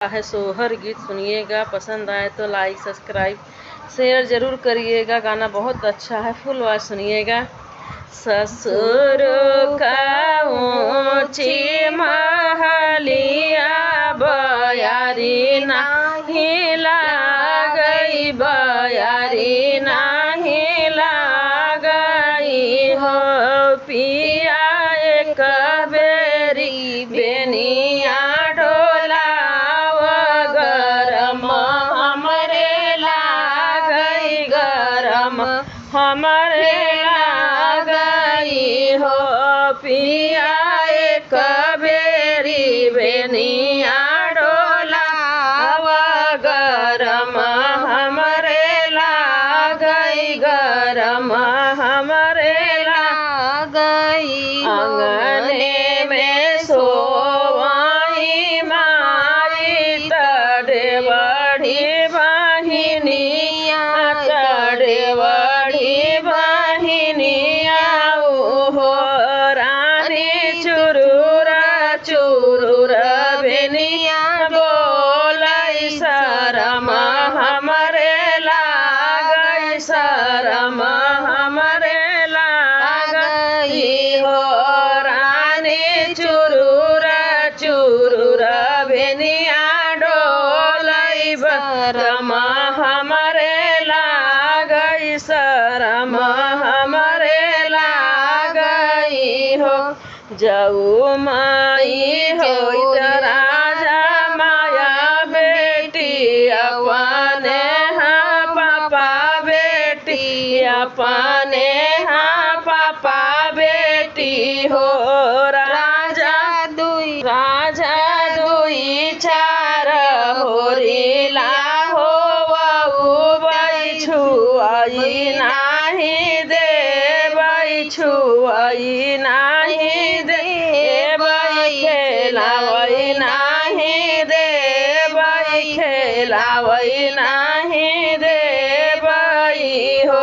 है सोहर गीत सुनिएगा। पसंद आए तो लाइक सब्सक्राइब शेयर ज़रूर करिएगा। गाना बहुत अच्छा है, फुल आवाज़ सुनिएगा। ससुर का ऊँची महलिया बयारी नाही लागई, बयारी नाही लागई हो पिया एक बेरी बेनिया हमारे लागई हो पिया एक बेरी बेनिया डोलाव गरम हमारे लागई, गरम हमारे लागई। आंगने में सोवाई माई तड़े बड़ी बहिनिया, तड़े चुरुर बेनिया बोलाई शरम हमारे लागई, शरम हमारे लागई हो रानी। चुरुर चुरुर बेनिया डोलाई शरम हमारे लागई, शरम हमारे लागई हो। जाऊ माई हो राजा माया बेटी अपने हाँ पापा बेटी अपने हाँ पापा बेटी हो। राजा दुई चार होरीला हो वही छुआई नाही दे, बई छुआई नाही दे, खेलावई नाही दे, बई खेलावई नाही दे बई हो।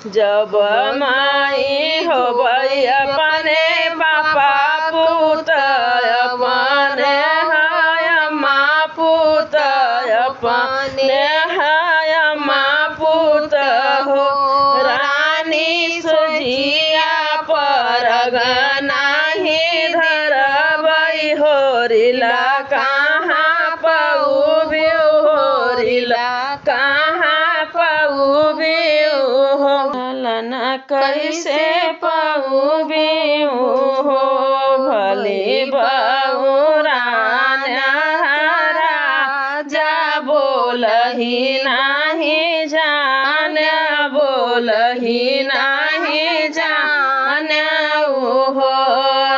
जब माई हो बई अपने पापा पुत अपने हाय माँ पुत अपने हाय माँ पुत हो। रानी सुजिया परगना ही धरबई होरिला कहाँ पउबी होरिला कहाँ पउबी हो। लना कैसे पउबी हो भले बहुरान राजा बोलही नाही जान, बोलही नाही जान हो।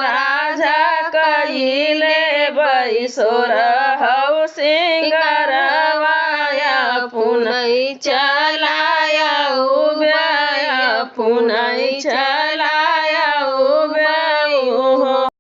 राजा कइले बैसोर हौ सिंगरवाया पुनई चलाया पुनई चलाया।